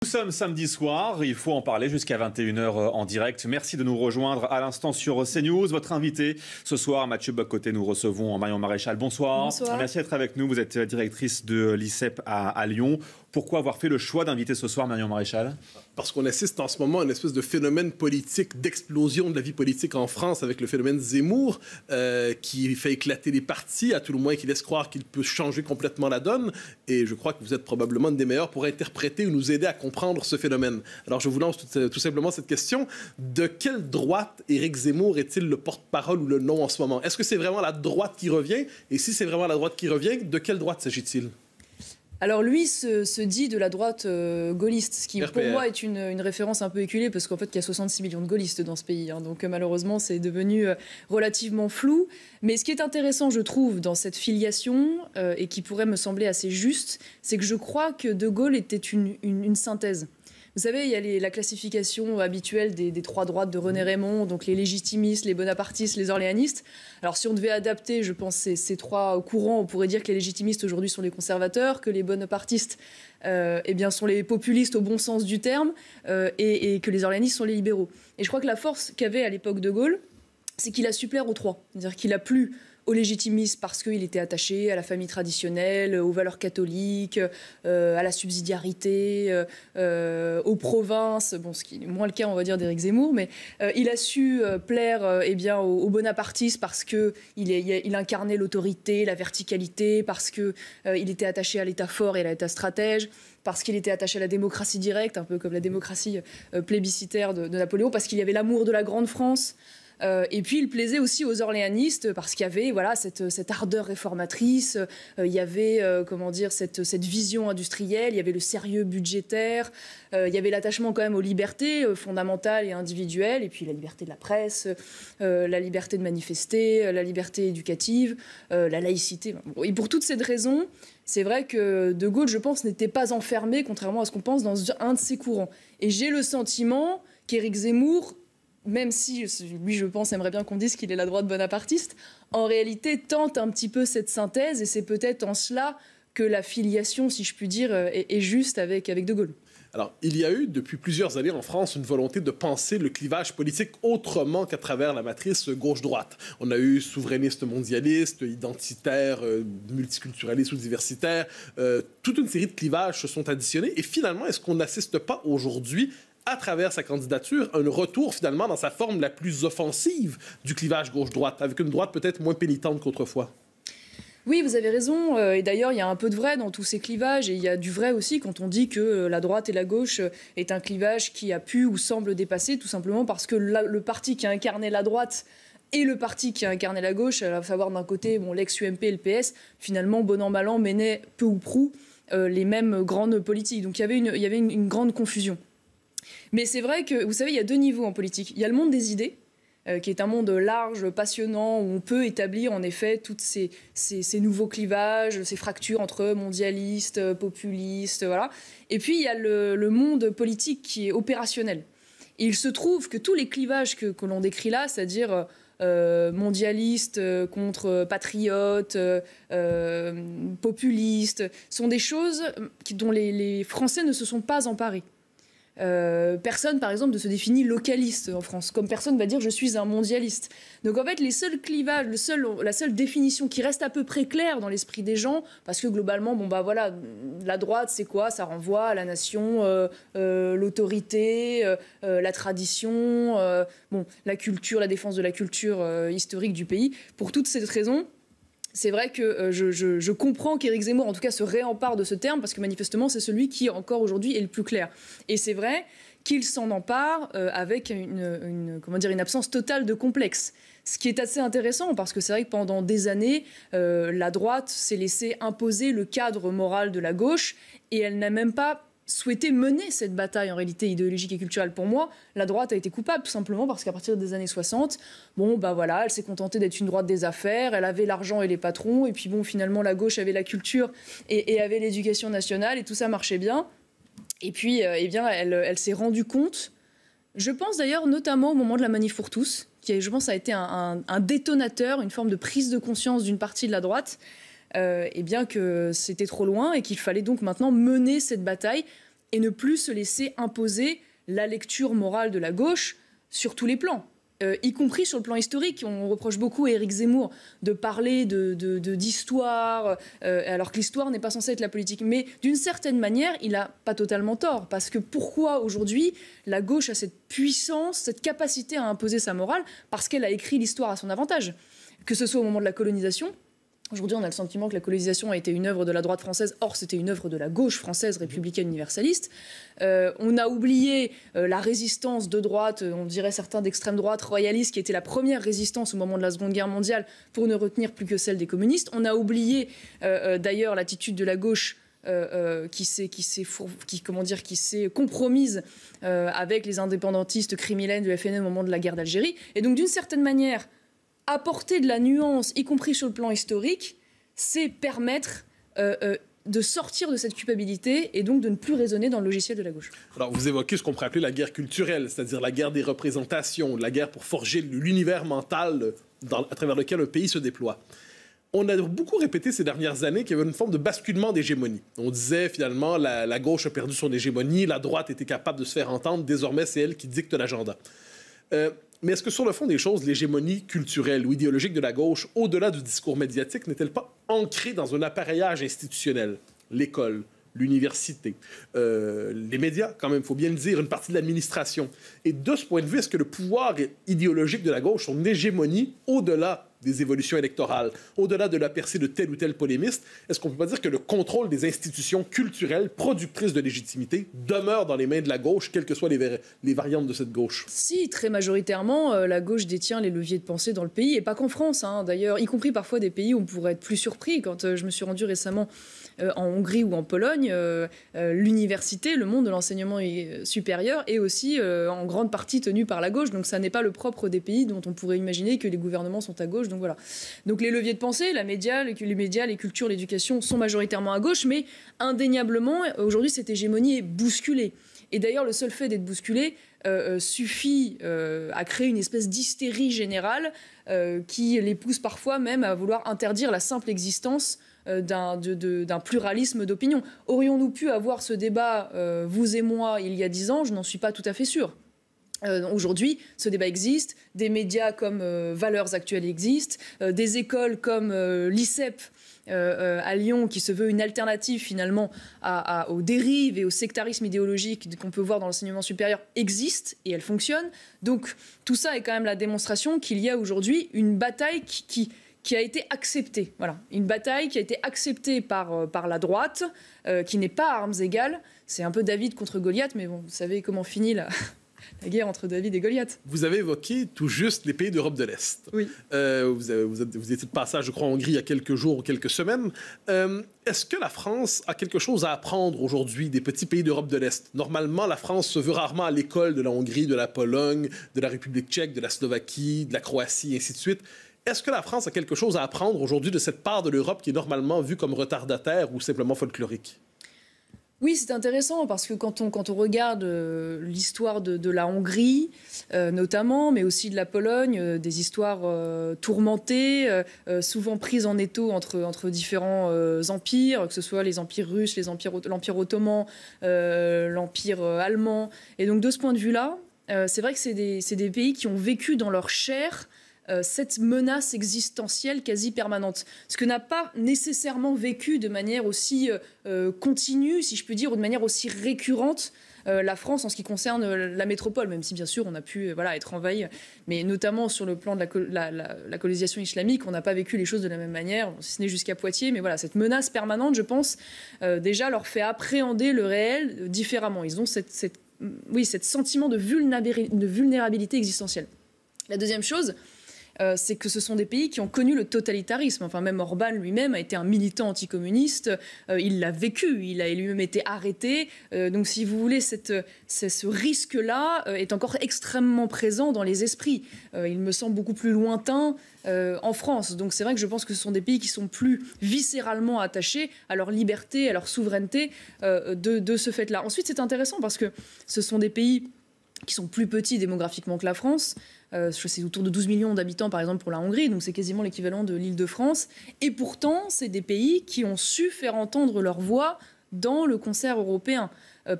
Nous sommes samedi soir, il faut en parler jusqu'à 21h en direct. Merci de nous rejoindre à l'instant sur CNews. Votre invité ce soir, Mathieu Bock-Côté, nous recevons Marion Maréchal. Bonsoir. Bonsoir. Merci d'être avec nous. Vous êtes directrice de l'ICEP à Lyon. Pourquoi avoir fait le choix d'inviter ce soir Marion Maréchal ? Parce qu'on assiste en ce moment à une espèce de phénomène politique, d'explosion de la vie politique en France avec le phénomène Zemmour, qui fait éclater les partis, à tout le moins qui laisse croire qu'il peut changer complètement la donne. Et je crois que vous êtes probablement une des meilleures pour interpréter ou nous aider à comprendre ce phénomène. Alors je vous lance tout simplement cette question. De quelle droite Éric Zemmour est-il le porte-parole ou le nom en ce moment? Est-ce que c'est vraiment la droite qui revient? Et si c'est vraiment la droite qui revient, de quelle droite s'agit-il? Alors lui se dit de la droite gaulliste, ce qui RPR. pour moi est une référence un peu éculée, parce qu'en fait il y a 66 millions de gaullistes dans ce pays, donc malheureusement c'est devenu relativement flou. Mais ce qui est intéressant, je trouve, dans cette filiation, et qui pourrait me sembler assez juste, c'est que je crois que De Gaulle était une synthèse. Vous savez, il y a la classification habituelle des trois droites de René Raymond, donc les légitimistes, les bonapartistes, les orléanistes. Alors si on devait adapter, je pense, ces trois courants, on pourrait dire que les légitimistes aujourd'hui sont les conservateurs, que les bonapartistes sont les populistes au bon sens du terme, et que les orléanistes sont les libéraux. Et je crois que la force qu'avait à l'époque De Gaulle, c'est qu'il a su plaire aux trois. C'est-à-dire qu'il a plu aux légitimistes parce qu'il était attaché à la famille traditionnelle, aux valeurs catholiques, à la subsidiarité, aux provinces, ce qui est moins le cas, on va dire, d'Éric Zemmour, mais il a su plaire aux bonapartistes parce qu'il incarnait l'autorité, la verticalité, parce qu'il était attaché à l'État fort et à l'État stratège, parce qu'il était attaché à la démocratie directe, un peu comme la démocratie plébiscitaire de Napoléon, parce qu'il y avait l'amour de la grande France. Et puis il plaisait aussi aux orléanistes parce qu'il y avait cette ardeur réformatrice, il y avait cette vision industrielle, il y avait le sérieux budgétaire, il y avait l'attachement quand même aux libertés fondamentales et individuelles, et puis la liberté de la presse, la liberté de manifester, la liberté éducative, la laïcité. Et pour toutes ces raisons, c'est vrai que De Gaulle, je pense, n'était pas enfermé, contrairement à ce qu'on pense, dans un de ces courants. Et j'ai le sentiment qu'Éric Zemmour, même si lui, je pense, aimerait bien qu'on dise qu'il est la droite bonapartiste, en réalité tente un petit peu cette synthèse, et c'est peut-être en cela que la filiation, si je puis dire, est juste avec De Gaulle. Alors, il y a eu depuis plusieurs années en France une volonté de penser le clivage politique autrement qu'à travers la matrice gauche-droite. On a eu souverainiste mondialiste, identitaire, multiculturaliste ou diversitaire. Toute une série de clivages se sont additionnés. Et finalement, est-ce qu'on n'assiste pas aujourd'hui, à travers sa candidature, un retour finalement dans sa forme la plus offensive du clivage gauche-droite, avec une droite peut-être moins pénitente qu'autrefois? Oui, vous avez raison. Et d'ailleurs, il y a un peu de vrai dans tous ces clivages. Et il y a du vrai aussi quand on dit que la droite et la gauche est un clivage qui a pu ou semble dépasser, tout simplement parce que le parti qui a incarné la droite et le parti qui a incarné la gauche, à savoir d'un côté l'ex-UMP et le PS, finalement, bon an, mal an, menaient peu ou prou les mêmes grandes politiques. Donc il y avait une grande confusion. Mais c'est vrai que, vous savez, il y a deux niveaux en politique. Il y a le monde des idées, qui est un monde large, passionnant, où on peut établir en effet tous ces nouveaux clivages, ces fractures entre mondialistes, populistes, voilà. Et puis il y a le monde politique qui est opérationnel. Et il se trouve que tous les clivages que l'on décrit là, c'est-à-dire mondialistes contre patriotes, populistes, sont des choses dont les Français ne se sont pas emparés. Personne, par exemple, ne se définit localiste en France, comme personne va dire je suis un mondialiste. Donc en fait, les seuls clivages, la seule définition qui reste à peu près claire dans l'esprit des gens, parce que globalement, la droite, c'est quoi? Ça renvoie à la nation, l'autorité, la tradition, la culture, la défense de la culture historique du pays. Pour toutes ces raisons, c'est vrai que je comprends qu'Éric Zemmour, en tout cas, se réempare de ce terme, parce que manifestement, c'est celui qui, encore aujourd'hui, est le plus clair. Et c'est vrai qu'il s'en empare avec une absence totale de complexe. Ce qui est assez intéressant, parce que c'est vrai que pendant des années, la droite s'est laissée imposer le cadre moral de la gauche, et elle n'a même pas souhaité mener cette bataille en réalité idéologique et culturelle. Pour moi, la droite a été coupable tout simplement parce qu'à partir des années 60, elle s'est contentée d'être une droite des affaires, elle avait l'argent et les patrons, et puis finalement la gauche avait la culture et avait l'éducation nationale, et tout ça marchait bien. Et puis, elle s'est rendue compte, je pense d'ailleurs notamment au moment de la manif pour tous, qui je pense a été un détonateur, une forme de prise de conscience d'une partie de la droite, que c'était trop loin et qu'il fallait donc maintenant mener cette bataille et ne plus se laisser imposer la lecture morale de la gauche sur tous les plans. Y compris sur le plan historique. On reproche beaucoup à Éric Zemmour de parler d'histoire, alors que l'histoire n'est pas censée être la politique. Mais d'une certaine manière, il n'a pas totalement tort. Parce que pourquoi aujourd'hui la gauche a cette puissance, cette capacité à imposer sa morale? Parce qu'elle a écrit l'histoire à son avantage. Que ce soit au moment de la colonisation. Aujourd'hui, on a le sentiment que la colonisation a été une œuvre de la droite française. Or, c'était une œuvre de la gauche française républicaine universaliste. On a oublié la résistance de droite, on dirait certains d'extrême droite, royaliste, qui était la première résistance au moment de la Seconde Guerre mondiale, pour ne retenir plus que celle des communistes. On a oublié d'ailleurs l'attitude de la gauche qui s'est compromise avec les indépendantistes criminels du FNL au moment de la guerre d'Algérie. Et donc, d'une certaine manière, apporter de la nuance, y compris sur le plan historique, c'est permettre de sortir de cette culpabilité et donc de ne plus raisonner dans le logiciel de la gauche. Alors, vous évoquez ce qu'on pourrait appeler la guerre culturelle, c'est-à-dire la guerre des représentations, la guerre pour forger l'univers mental à travers lequel un pays se déploie. On a beaucoup répété ces dernières années qu'il y avait une forme de basculement d'hégémonie. On disait finalement la gauche a perdu son hégémonie, la droite était capable de se faire entendre, désormais c'est elle qui dicte l'agenda. Mais est-ce que sur le fond des choses, l'hégémonie culturelle ou idéologique de la gauche, au-delà du discours médiatique, n'est-elle pas ancrée dans un appareillage institutionnel? L'école, l'université, les médias, quand même, il faut bien le dire, une partie de l'administration. Et de ce point de vue, est-ce que le pouvoir idéologique de la gauche, son hégémonie, au-delà des évolutions électorales, au-delà de la percée de tel ou tel polémiste, est-ce qu'on ne peut pas dire que le contrôle des institutions culturelles productrices de légitimité demeure dans les mains de la gauche, quelles que soient les variantes de cette gauche? Si, très majoritairement, la gauche détient les leviers de pensée dans le pays, et pas qu'en France, hein, d'ailleurs, y compris parfois des pays où on pourrait être plus surpris. Quand je me suis rendue récemment en Hongrie ou en Pologne, l'université, le monde de l'enseignement supérieur est aussi en grande partie tenu par la gauche, donc ça n'est pas le propre des pays dont on pourrait imaginer que les gouvernements sont à gauche. Donc voilà. Donc les leviers de pensée, les médias, les cultures, l'éducation sont majoritairement à gauche, mais indéniablement, aujourd'hui, cette hégémonie est bousculée. Et d'ailleurs, le seul fait d'être bousculé suffit à créer une espèce d'hystérie générale qui les pousse parfois même à vouloir interdire la simple existence d'un pluralisme d'opinion. Aurions-nous pu avoir ce débat, vous et moi, il y a 10 ans? Je n'en suis pas tout à fait sûre. Aujourd'hui, ce débat existe, des médias comme Valeurs Actuelles existent, des écoles comme l'ICEP à Lyon, qui se veut une alternative finalement aux dérives et au sectarisme idéologique qu'on peut voir dans l'enseignement supérieur, existent et elles fonctionnent. Donc tout ça est quand même la démonstration qu'il y a aujourd'hui une bataille qui a été acceptée. Voilà. Une bataille qui a été acceptée par la droite, qui n'est pas à armes égales. C'est un peu David contre Goliath, mais bon, vous savez comment finit la guerre entre David et Goliath. Vous avez évoqué tout juste les pays d'Europe de l'Est. Oui. Vous étiez de passage, je crois, en Hongrie il y a quelques jours ou quelques semaines. Est-ce que la France a quelque chose à apprendre aujourd'hui des petits pays d'Europe de l'Est? Normalement, la France se veut rarement à l'école de la Hongrie, de la Pologne, de la République tchèque, de la Slovaquie, de la Croatie, et ainsi de suite. Est-ce que la France a quelque chose à apprendre aujourd'hui de cette part de l'Europe qui est normalement vue comme retardataire ou simplement folklorique? Oui, c'est intéressant parce que quand on regarde l'histoire de la Hongrie, notamment, mais aussi de la Pologne, des histoires tourmentées, souvent prises en étau entre différents empires, que ce soit les empires russes, l'empire ottoman, l'empire allemand. Et donc de ce point de vue-là, c'est vrai que c'est des pays qui ont vécu dans leur chair cette menace existentielle quasi permanente. Ce que n'a pas nécessairement vécu de manière aussi continue, si je puis dire, ou de manière aussi récurrente la France en ce qui concerne la métropole, même si bien sûr on a pu être envahi, mais notamment sur le plan de la colonisation islamique, on n'a pas vécu les choses de la même manière, si ce n'est jusqu'à Poitiers, mais voilà, cette menace permanente, je pense, déjà leur fait appréhender le réel différemment. Ils ont cette sentiment de vulnérabilité existentielle. La deuxième chose, c'est que ce sont des pays qui ont connu le totalitarisme. Enfin, même Orban lui-même a été un militant anticommuniste. Il l'a vécu. Il a lui-même été arrêté. Donc, si vous voulez, ce risque-là est encore extrêmement présent dans les esprits. Il me semble beaucoup plus lointain en France. Donc, c'est vrai que je pense que ce sont des pays qui sont plus viscéralement attachés à leur liberté, à leur souveraineté de ce fait-là. Ensuite, c'est intéressant parce que ce sont des pays qui sont plus petits démographiquement que la France. C'est autour de 12 millions d'habitants, par exemple, pour la Hongrie, donc c'est quasiment l'équivalent de l'Île-de-France. Et pourtant, c'est des pays qui ont su faire entendre leur voix dans le concert européen.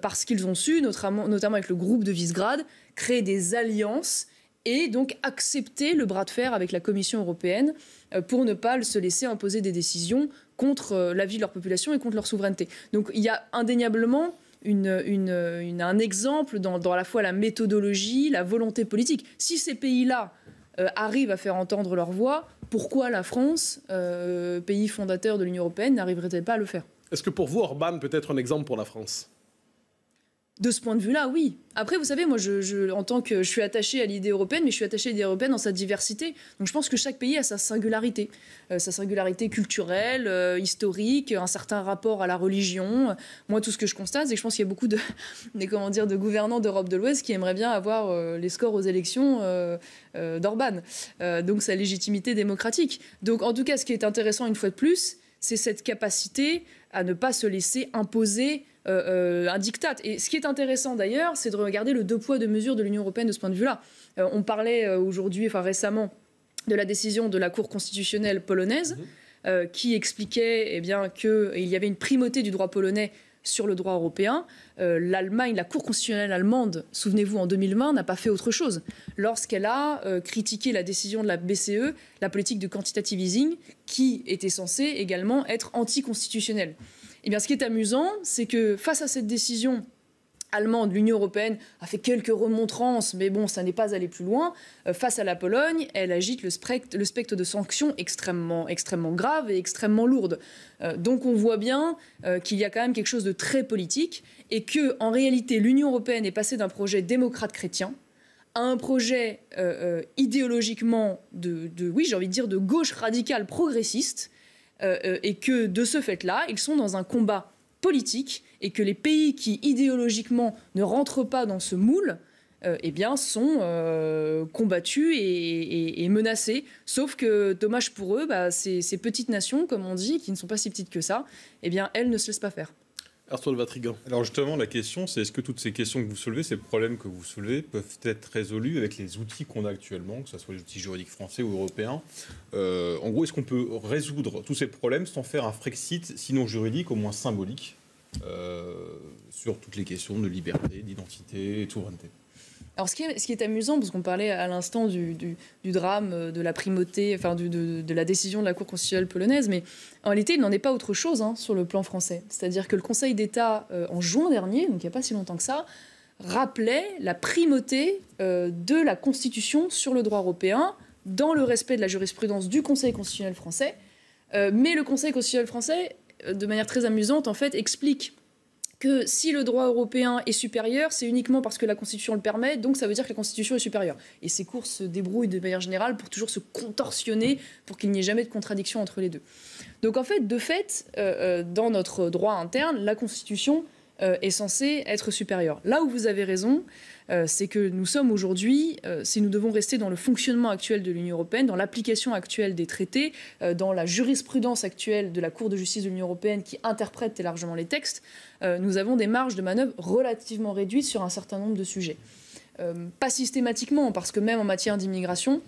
parce qu'ils ont su, notamment avec le groupe de Visegrad, créer des alliances et donc accepter le bras de fer avec la Commission européenne pour ne pas se laisser imposer des décisions contre l'avis de leur population et contre leur souveraineté. Donc il y a indéniablement un exemple dans à la fois la méthodologie, la volonté politique. Si ces pays-là arrivent à faire entendre leur voix, pourquoi la France, pays fondateur de l'Union européenne, n'arriverait-elle pas à le faire? Est-ce que pour vous, Orban peut être un exemple pour la France? De ce point de vue-là, oui. Après, vous savez, moi, en tant que je suis attachée à l'idée européenne, mais je suis attachée à l'idée européenne dans sa diversité. Donc je pense que chaque pays a sa singularité culturelle, historique, un certain rapport à la religion. Moi, tout ce que je constate, c'est que je pense qu'il y a beaucoup de gouvernants d'Europe de l'Ouest qui aimeraient bien avoir les scores aux élections d'Orban. Donc sa légitimité démocratique. Donc en tout cas, ce qui est intéressant, une fois de plus, c'est cette capacité à ne pas se laisser imposer un diktat. Et ce qui est intéressant d'ailleurs, c'est de regarder le deux poids, deux mesures de l'Union européenne de ce point de vue-là. On parlait récemment, de la décision de la Cour constitutionnelle polonaise qui expliquait qu'il y avait une primauté du droit polonais sur le droit européen. L'Allemagne, la Cour constitutionnelle allemande, souvenez-vous, en 2020, n'a pas fait autre chose. Lorsqu'elle a critiqué la décision de la BCE, la politique de quantitative easing, qui était censée également être anticonstitutionnelle. Eh bien, ce qui est amusant, c'est que face à cette décision allemande, l'Union européenne a fait quelques remontrances, mais bon, ça n'est pas allé plus loin. Face à la Pologne, elle agite le spectre de sanctions extrêmement graves et extrêmement lourdes. Donc on voit bien qu'il y a quand même quelque chose de très politique et que, en réalité, l'Union européenne est passée d'un projet démocrate-chrétien à un projet idéologiquement de gauche radicale progressiste, et que de ce fait-là, ils sont dans un combat politique et que les pays qui idéologiquement ne rentrent pas dans ce moule sont combattus et menacés. Sauf que, dommage pour eux, ces petites nations, comme on dit, qui ne sont pas si petites que ça, elles ne se laissent pas faire. Arthur de Vatrigan. Alors justement, la question, c'est est-ce que toutes ces questions que vous soulevez, ces problèmes que vous soulevez, peuvent être résolus avec les outils qu'on a actuellement, que ce soit les outils juridiques français ou européens? En gros, est-ce qu'on peut résoudre tous ces problèmes sans faire un Frexit, sinon juridique, au moins symbolique, sur toutes les questions de liberté, d'identité et de souveraineté? Alors, ce qui est amusant, parce qu'on parlait à l'instant du drame, de la primauté, de la décision de la Cour constitutionnelle polonaise, mais en réalité, il n'en est pas autre chose sur le plan français. C'est-à-dire que le Conseil d'État, en juin dernier, donc il n'y a pas si longtemps que ça, rappelait la primauté de la Constitution sur le droit européen, dans le respect de la jurisprudence du Conseil constitutionnel français. Mais le Conseil constitutionnel français, de manière très amusante, en fait, explique que si le droit européen est supérieur, c'est uniquement parce que la Constitution le permet, donc ça veut dire que la Constitution est supérieure. Et ces cours se débrouillent de manière générale pour toujours se contorsionner, pour qu'il n'y ait jamais de contradiction entre les deux. Donc en fait, dans notre droit interne, la Constitution est censée être supérieure. Là où vous avez raison, c'est que nous sommes aujourd'hui, si nous devons rester dans le fonctionnement actuel de l'Union européenne, dans l'application actuelle des traités, dans la jurisprudence actuelle de la Cour de justice de l'Union européenne qui interprète très largement les textes, nous avons des marges de manœuvre relativement réduites sur un certain nombre de sujets. Pas systématiquement, parce que même en matière d'immigration,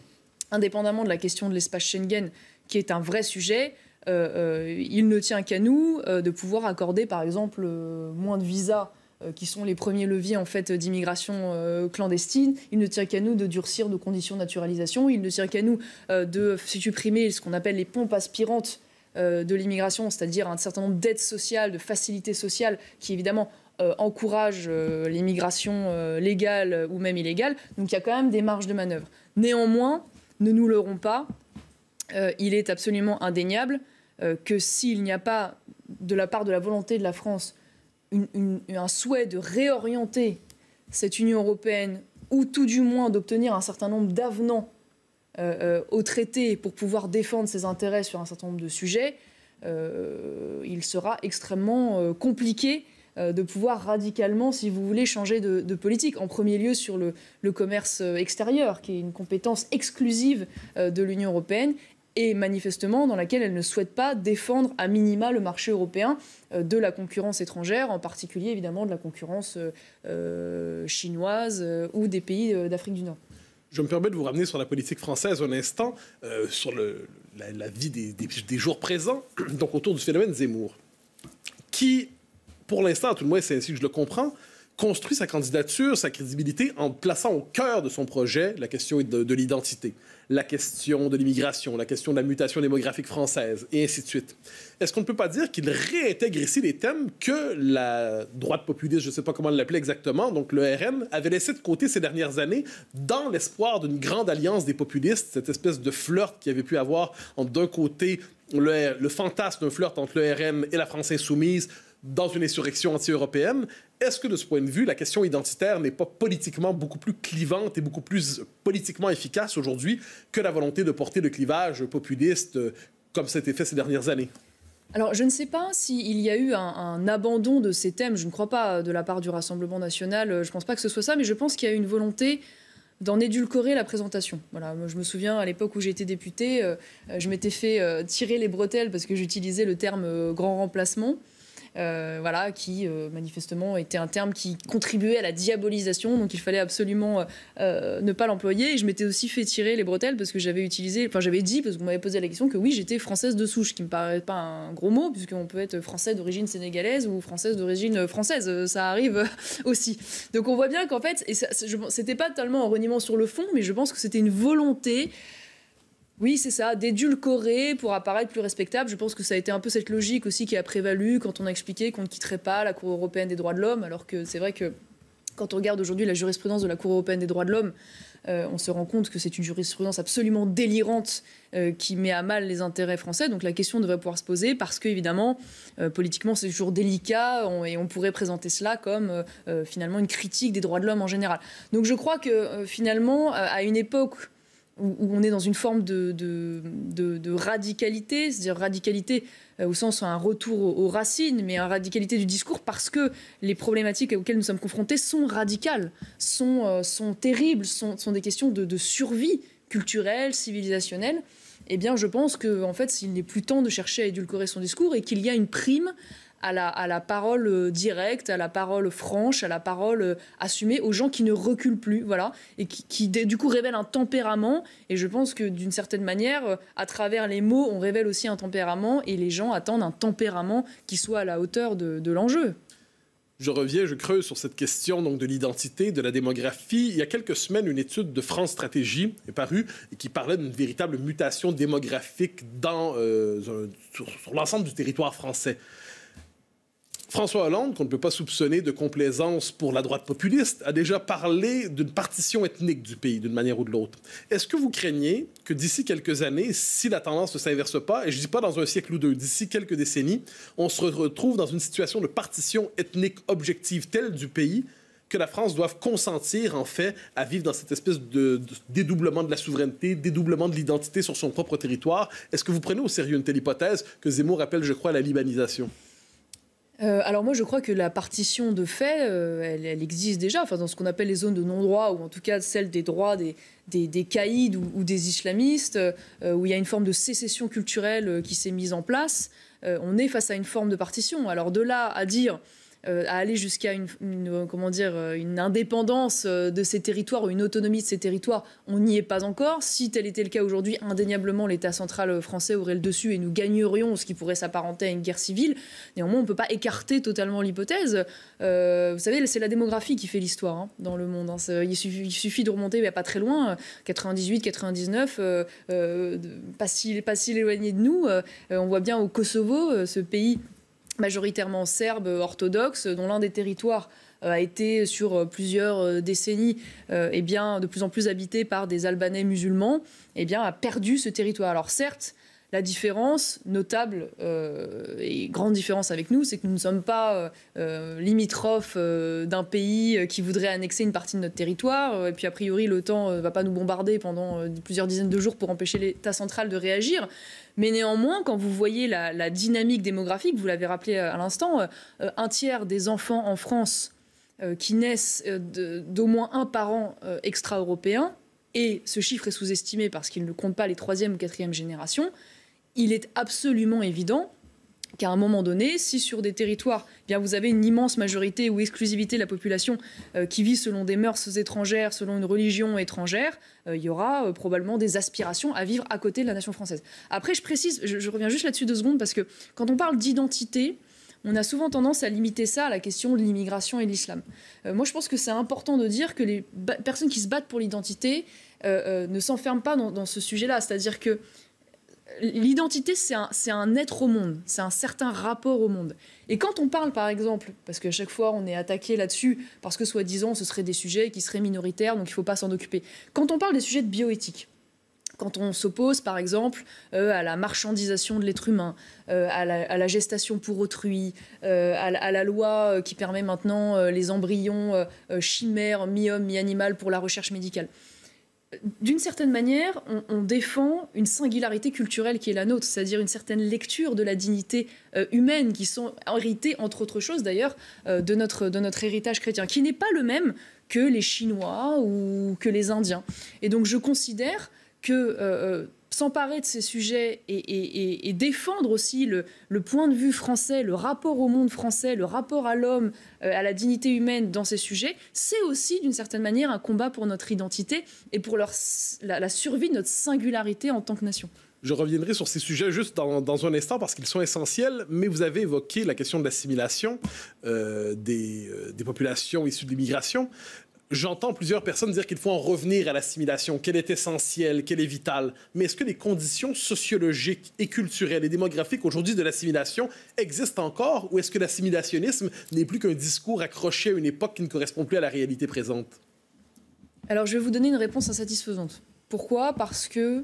indépendamment de la question de l'espace Schengen, qui est un vrai sujet, il ne tient qu'à nous de pouvoir accorder, par exemple, moins de visas qui sont les premiers leviers en fait d'immigration clandestine. Il ne tient qu'à nous de durcir nos conditions de naturalisation. Il ne tient qu'à nous de supprimer ce qu'on appelle les pompes aspirantes de l'immigration, c'est-à-dire un certain nombre d'aides sociales, de facilités sociales qui évidemment encouragent l'immigration légale ou même illégale. Donc il y a quand même des marges de manœuvre. Néanmoins, ne nous leurrons pas, il est absolument indéniable que s'il n'y a pas de la part de la volonté de la France un souhait de réorienter cette Union européenne ou tout du moins d'obtenir un certain nombre d'avenants au traité pour pouvoir défendre ses intérêts sur un certain nombre de sujets, il sera extrêmement compliqué de pouvoir radicalement, si vous voulez, changer de politique. En premier lieu sur le commerce extérieur, qui est une compétence exclusive de l'Union européenne, et manifestement dans laquelle elle ne souhaite pas défendre à minima le marché européen de la concurrence étrangère, en particulier évidemment de la concurrence chinoise ou des pays d'Afrique du Nord. Je me permets de vous ramener sur la politique française un instant, sur la vie des jours présents, donc autour du phénomène Zemmour, qui pour l'instant, à tout le moins c'est ainsi que je le comprends, construit sa candidature, sa crédibilité en plaçant au cœur de son projet la question de l'identité, la question de l'immigration, la question de la mutation démographique française, et ainsi de suite. Est-ce qu'on ne peut pas dire qu'il réintègre ici les thèmes que la droite populiste, je ne sais pas comment l'appeler exactement, donc le RN, avait laissé de côté ces dernières années dans l'espoir d'une grande alliance des populistes, cette espèce de flirt qu'il y avait pu avoir entre d'un côté le fantasme d'un flirt entre le RN et la France insoumise dans une insurrection anti-européenne. Est-ce que, de ce point de vue, la question identitaire n'est pas politiquement beaucoup plus clivante et beaucoup plus politiquement efficace aujourd'hui que la volonté de porter le clivage populiste comme ça a été fait ces dernières années? Alors, je ne sais pas s'il y a eu un abandon de ces thèmes. Je ne crois pas de la part du Rassemblement national. Je ne pense pas que ce soit ça, mais je pense qu'il y a une volonté d'en édulcorer la présentation. Voilà, moi, je me souviens, à l'époque où j'étais députée, je m'étais fait tirer les bretelles parce que j'utilisais le terme grand remplacement. Voilà, qui manifestement était un terme qui contribuait à la diabolisation, donc il fallait absolument ne pas l'employer. Et je m'étais aussi fait tirer les bretelles parce que j'avais dit, parce qu'on m'avait posé la question, que oui, j'étais française de souche, qui me paraît pas un gros mot, puisqu'on peut être français d'origine sénégalaise ou française d'origine française, ça arrive aussi. Donc on voit bien qu'en fait, et c'était pas tellement un reniement sur le fond, mais je pense que c'était une volonté. Oui, c'est ça, d'édulcorer pour apparaître plus respectable. Je pense que ça a été un peu cette logique aussi qui a prévalu quand on a expliqué qu'on ne quitterait pas la Cour européenne des droits de l'homme, alors que c'est vrai que quand on regarde aujourd'hui la jurisprudence de la Cour européenne des droits de l'homme, on se rend compte que c'est une jurisprudence absolument délirante qui met à mal les intérêts français. Donc la question devrait pouvoir se poser parce qu'évidemment, politiquement, c'est toujours délicat et on pourrait présenter cela comme finalement une critique des droits de l'homme en général. Donc je crois que finalement, à une époque où on est dans une forme de radicalité, c'est-à-dire radicalité au sens un retour aux racines, mais une radicalité du discours parce que les problématiques auxquelles nous sommes confrontés sont radicales, sont terribles, sont des questions de survie culturelle, civilisationnelle. Eh bien, je pense qu'en fait, il n'est plus temps de chercher à édulcorer son discours et qu'il y a une prime à la parole directe, à la parole franche, à la parole assumée, aux gens qui ne reculent plus, voilà, et qui du coup révèlent un tempérament. Et je pense que d'une certaine manière, à travers les mots, on révèle aussi un tempérament, et les gens attendent un tempérament qui soit à la hauteur de l'enjeu. Je creuse sur cette question donc, de l'identité, de la démographie. Il y a quelques semaines, une étude de France Stratégie est parue et qui parlait d'une véritable mutation démographique sur l'ensemble du territoire français. François Hollande, qu'on ne peut pas soupçonner de complaisance pour la droite populiste, a déjà parlé d'une partition ethnique du pays, d'une manière ou de l'autre. Est-ce que vous craignez que d'ici quelques années, si la tendance ne s'inverse pas, et je ne dis pas dans un siècle ou deux, d'ici quelques décennies, on se retrouve dans une situation de partition ethnique objective telle du pays que la France doive consentir, en fait, à vivre dans cette espèce de dédoublement de la souveraineté, dédoublement de l'identité sur son propre territoire? Est-ce que vous prenez au sérieux une telle hypothèse que Zemmour appelle, je crois, la libanisation? Alors moi, je crois que la partition de fait, elle existe déjà, enfin, dans ce qu'on appelle les zones de non-droit, ou en tout cas celle des droits des caïds ou des islamistes, où il y a une forme de sécession culturelle qui s'est mise en place. On est face à une forme de partition. Alors de là à dire... à aller jusqu'à une indépendance de ces territoires ou une autonomie de ces territoires, on n'y est pas encore. Si tel était le cas aujourd'hui, indéniablement, l'État central français aurait le dessus et nous gagnerions ce qui pourrait s'apparenter à une guerre civile. Néanmoins, on ne peut pas écarter totalement l'hypothèse. Vous savez, c'est la démographie qui fait l'histoire dans le monde. Il suffit de remonter pas très loin, 98, 99, pas si éloigné de nous. On voit bien au Kosovo, ce pays majoritairement serbe orthodoxe, dont l'un des territoires a été sur plusieurs décennies de plus en plus habité par des Albanais musulmans, a perdu ce territoire. Alors certes, la différence notable et grande différence avec nous, c'est que nous ne sommes pas limitrophes d'un pays qui voudrait annexer une partie de notre territoire. Et puis a priori, l'OTAN ne va pas nous bombarder pendant plusieurs dizaines de jours pour empêcher l'État central de réagir. Mais néanmoins, quand vous voyez la dynamique démographique, vous l'avez rappelé à l'instant, un tiers des enfants en France qui naissent d'au moins un parent extra-européen, et ce chiffre est sous-estimé parce qu'il ne compte pas les 3e ou 4e générations, il est absolument évident qu'à un moment donné, si sur des territoires, vous avez une immense majorité ou exclusivité de la population qui vit selon des mœurs étrangères, selon une religion étrangère, il y aura probablement des aspirations à vivre à côté de la nation française. Après, je précise, je reviens juste là-dessus 2 secondes, parce que quand on parle d'identité, on a souvent tendance à limiter ça à la question de l'immigration et de l'islam. Moi, je pense que c'est important de dire que les personnes qui se battent pour l'identité ne s'enferment pas dans ce sujet-là. C'est-à-dire que l'identité, c'est un être au monde, c'est un certain rapport au monde. Et quand on parle, par exemple, parce qu'à chaque fois on est attaqué là-dessus, parce que soi-disant ce seraient des sujets qui seraient minoritaires, donc il ne faut pas s'en occuper. Quand on parle des sujets de bioéthique, quand on s'oppose, par exemple, à la marchandisation de l'être humain, à la gestation pour autrui, à la loi qui permet maintenant les embryons chimères, mi-homme, mi-animal pour la recherche médicale, d'une certaine manière, on défend une singularité culturelle qui est la nôtre, c'est-à-dire une certaine lecture de la dignité humaine, qui sont héritées, entre autres choses d'ailleurs, de notre héritage chrétien, qui n'est pas le même que les Chinois ou que les Indiens. Et donc je considère que s'emparer de ces sujets et défendre aussi le point de vue français, le rapport au monde français, le rapport à l'homme, à la dignité humaine dans ces sujets, c'est aussi d'une certaine manière un combat pour notre identité et pour la survie de notre singularité en tant que nation. Je reviendrai sur ces sujets juste dans un instant parce qu'ils sont essentiels, mais vous avez évoqué la question de l'assimilation des populations issues de l'immigration. J'entends plusieurs personnes dire qu'il faut en revenir à l'assimilation, qu'elle est essentielle, qu'elle est vitale. Mais est-ce que les conditions sociologiques et culturelles et démographiques aujourd'hui de l'assimilation existent encore, ou est-ce que l'assimilationnisme n'est plus qu'un discours accroché à une époque qui ne correspond plus à la réalité présente? Alors je vais vous donner une réponse insatisfaisante. Pourquoi ? Parce que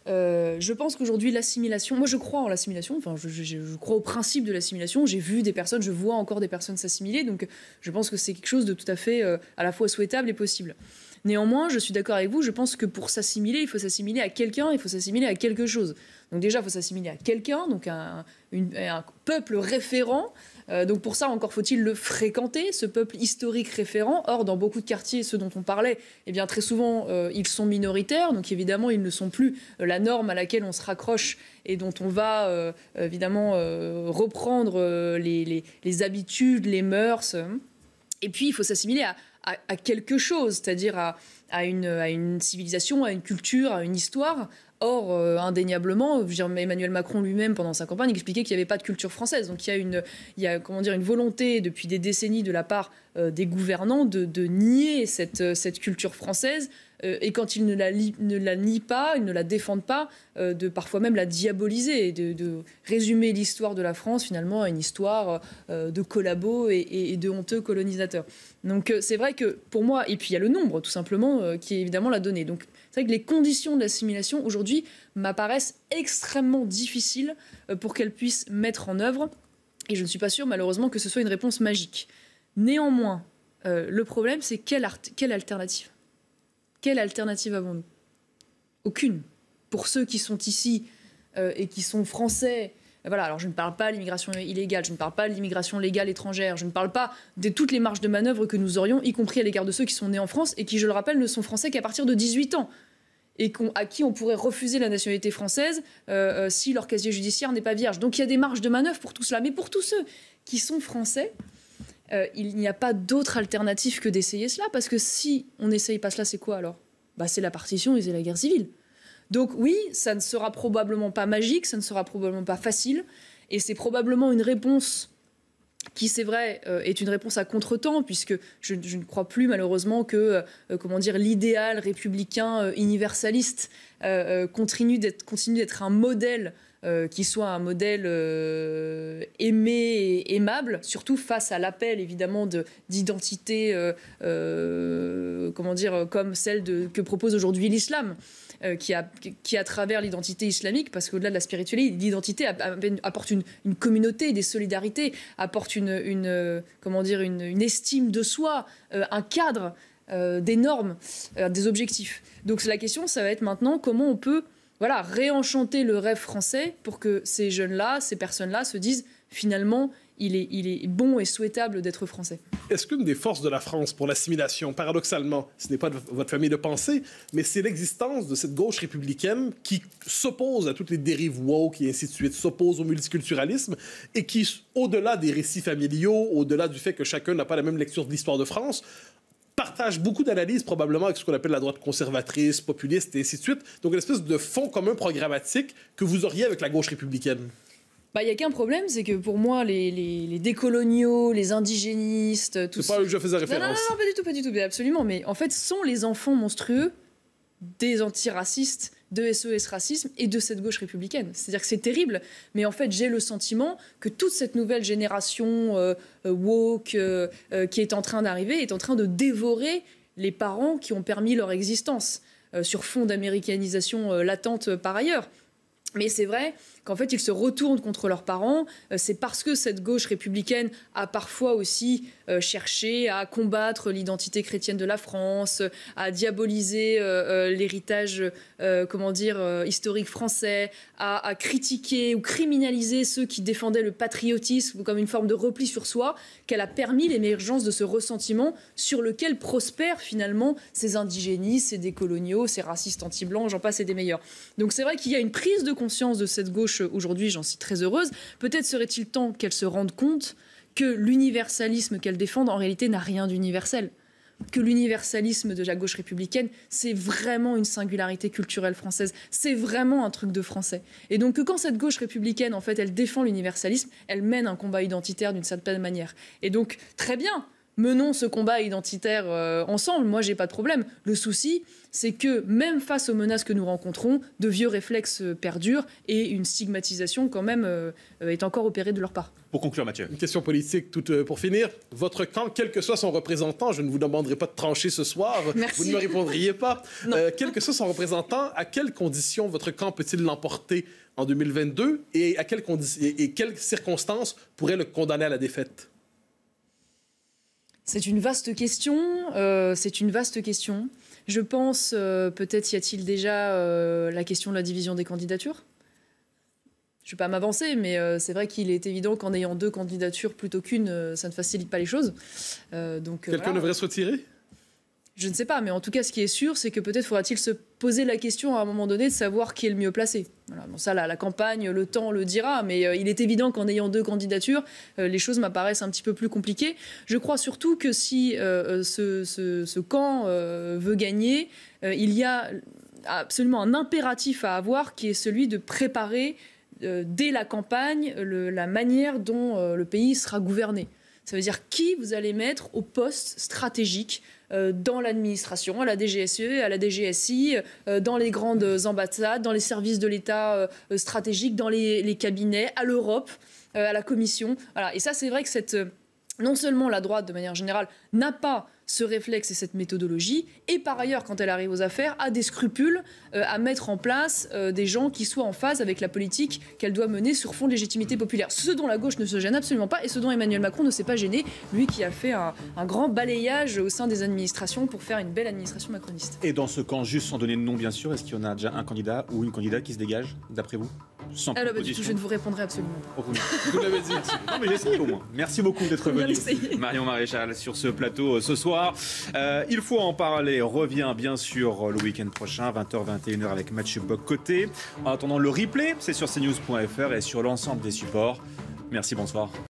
je pense qu'aujourd'hui l'assimilation, moi je crois en l'assimilation, enfin je crois au principe de l'assimilation, j'ai vu des personnes, je vois encore des personnes s'assimiler, donc je pense que c'est quelque chose de tout à fait à la fois souhaitable et possible. Néanmoins, je suis d'accord avec vous, je pense que pour s'assimiler, il faut s'assimiler à quelqu'un, il faut s'assimiler à quelque chose. Donc déjà, il faut s'assimiler à quelqu'un, donc à un peuple référent. Donc pour ça, encore faut-il le fréquenter, ce peuple historique référent. Or, dans beaucoup de quartiers, ceux dont on parlait, eh bien, très souvent, ils sont minoritaires. Donc évidemment, ils ne sont plus la norme à laquelle on se raccroche et dont on va évidemment reprendre les habitudes, les mœurs. Et puis, il faut s'assimiler à quelque chose, c'est-à-dire à une civilisation, à une culture, à une histoire. Or, indéniablement, Emmanuel Macron lui-même, pendant sa campagne, expliquait qu'il n'y avait pas de culture française. Donc il y a une volonté depuis des décennies de la part des gouvernants de nier cette culture française. Et quand ils ne la nient pas, ils ne la défendent pas, de parfois même la diaboliser, de résumer l'histoire de la France finalement à une histoire de collabos et de honteux colonisateurs. Donc c'est vrai que pour moi, et puis il y a le nombre tout simplement qui est évidemment la donnée. Donc c'est vrai que les conditions de l'assimilation aujourd'hui m'apparaissent extrêmement difficiles pour qu'elles puissent mettre en œuvre. Et je ne suis pas sûre malheureusement que ce soit une réponse magique. Néanmoins, le problème c'est quelle alternative ? Quelle alternative avons-nous ? Aucune. Pour ceux qui sont ici et qui sont français, voilà, alors je ne parle pas de l'immigration illégale, je ne parle pas de l'immigration légale étrangère, je ne parle pas de toutes les marges de manœuvre que nous aurions, y compris à l'égard de ceux qui sont nés en France et qui, je le rappelle, ne sont français qu'à partir de 18 ans et à qui on pourrait refuser la nationalité française si leur casier judiciaire n'est pas vierge. Donc il y a des marges de manœuvre pour tout cela. Mais pour tous ceux qui sont français, il n'y a pas d'autre alternative que d'essayer cela, parce que si on n'essaye pas cela, c'est quoi alors ? C'est la partition et c'est la guerre civile. Donc oui, ça ne sera probablement pas magique, ça ne sera probablement pas facile, et c'est probablement une réponse qui, c'est vrai, est une réponse à contre-temps, puisque je ne crois plus malheureusement que l'idéal républicain universaliste continue d'être un modèle qui soit un modèle aimé et aimable, surtout face à l'appel évidemment d'identité, comme celle que propose aujourd'hui l'islam, qui à travers l'identité islamique, parce qu'au-delà de la spiritualité, l'identité apporte une communauté, des solidarités, apporte une estime de soi, un cadre, des normes, des objectifs. Donc la question, ça va être maintenant comment on peut réenchanter le rêve français pour que ces jeunes-là, ces personnes-là se disent finalement il est bon et souhaitable d'être français. Est-ce qu'une des forces de la France pour l'assimilation, paradoxalement, ce n'est pas votre famille de pensée, mais c'est l'existence de cette gauche républicaine qui s'oppose à toutes les dérives woke et ainsi de suite, s'oppose au multiculturalisme et qui, au-delà des récits familiaux, au-delà du fait que chacun n'a pas la même lecture de l'histoire de France, partage beaucoup d'analyses probablement avec ce qu'on appelle la droite conservatrice, populiste et ainsi de suite. Donc une espèce de fond commun programmatique que vous auriez avec la gauche républicaine. Il n'y a qu'un problème, c'est que pour moi, les décoloniaux, les indigénistes, tout C'est pas eux que je faisais référence. Non, pas du tout, absolument. Mais en fait, sont les enfants monstrueux des antiracistes, de SOS Racisme et de cette gauche républicaine. C'est-à-dire que c'est terrible, mais en fait, j'ai le sentiment que toute cette nouvelle génération woke qui est en train d'arriver est en train de dévorer les parents qui ont permis leur existence sur fond d'américanisation latente par ailleurs. Mais c'est vrai qu'en fait, ils se retournent contre leurs parents. C'est parce que cette gauche républicaine a parfois aussi cherché à combattre l'identité chrétienne de la France, à diaboliser l'héritage, historique français, à critiquer ou criminaliser ceux qui défendaient le patriotisme comme une forme de repli sur soi, qu'elle a permis l'émergence de ce ressentiment sur lequel prospèrent finalement ces indigénistes, ces décoloniaux, ces racistes anti-blancs, j'en passe et des meilleurs. Donc c'est vrai qu'il y a une prise de conscience de cette gauche aujourd'hui, j'en suis très heureuse. Peut-être serait-il temps qu'elle se rende compte que l'universalisme qu'elle défend en réalité n'a rien d'universel. Que l'universalisme de la gauche républicaine, c'est vraiment une singularité culturelle française. C'est vraiment un truc de français. Et donc que quand cette gauche républicaine, en fait, elle défend l'universalisme, elle mène un combat identitaire d'une certaine manière. Et donc, très bien, menons ce combat identitaire ensemble. Moi, j'ai pas de problème. Le souci, c'est que même face aux menaces que nous rencontrons, de vieux réflexes perdurent et une stigmatisation quand même est encore opérée de leur part. Pour conclure, Mathieu. Une question politique toute pour finir. Votre camp, quel que soit son représentant, je ne vous demanderai pas de trancher ce soir. Merci. Vous ne me répondriez pas. Quel que soit son représentant, à quelles conditions votre camp peut-il l'emporter en 2022 et à quelles circonstances pourrait le condamner à la défaite? C'est une vaste question. Je pense, peut-être y a-t-il déjà la question de la division des candidatures. Je ne vais pas m'avancer, mais c'est vrai qu'il est évident qu'en ayant 2 candidatures plutôt qu'une, ça ne facilite pas les choses. Quelqu'un devrait se retirer? Je ne sais pas, mais en tout cas, ce qui est sûr, c'est que peut-être faudra-t-il se poser la question à un moment donné de savoir qui est le mieux placé. Voilà. Bon, ça, la campagne, le temps le dira, mais il est évident qu'en ayant 2 candidatures, les choses m'apparaissent un petit peu plus compliquées. Je crois surtout que si ce camp veut gagner, il y a absolument un impératif à avoir qui est celui de préparer dès la campagne la manière dont le pays sera gouverné. Ça veut dire qui vous allez mettre au poste stratégique dans l'administration, à la DGSE, à la DGSI, dans les grandes ambassades, dans les services de l'État stratégiques, dans les cabinets, à l'Europe, à la Commission. Voilà. Et ça, c'est vrai que non seulement la droite, de manière générale, n'a pas ce réflexe et cette méthodologie, et par ailleurs, quand elle arrive aux affaires, a des scrupules à mettre en place des gens qui soient en phase avec la politique qu'elle doit mener sur fond de légitimité populaire. Ce dont la gauche ne se gêne absolument pas, et ce dont Emmanuel Macron ne s'est pas gêné, lui qui a fait un grand balayage au sein des administrations pour faire une belle administration macroniste. Et dans ce camp, juste sans donner de nom, bien sûr, est-ce qu'il y en a déjà un candidat ou une candidate qui se dégage, d'après vous? Sans proposition. Je ne vous répondrai absolument pas. Vous l'avez dit. Non, mais j'essaye au moins. Merci beaucoup d'être venu, Marion Maréchal, sur ce plateau ce soir. Il faut en parler. Revient bien sûr le week-end prochain, 20h, 21h avec Mathieu Bock-Côté. En attendant, le replay, c'est sur cnews.fr et sur l'ensemble des supports. Merci, bonsoir.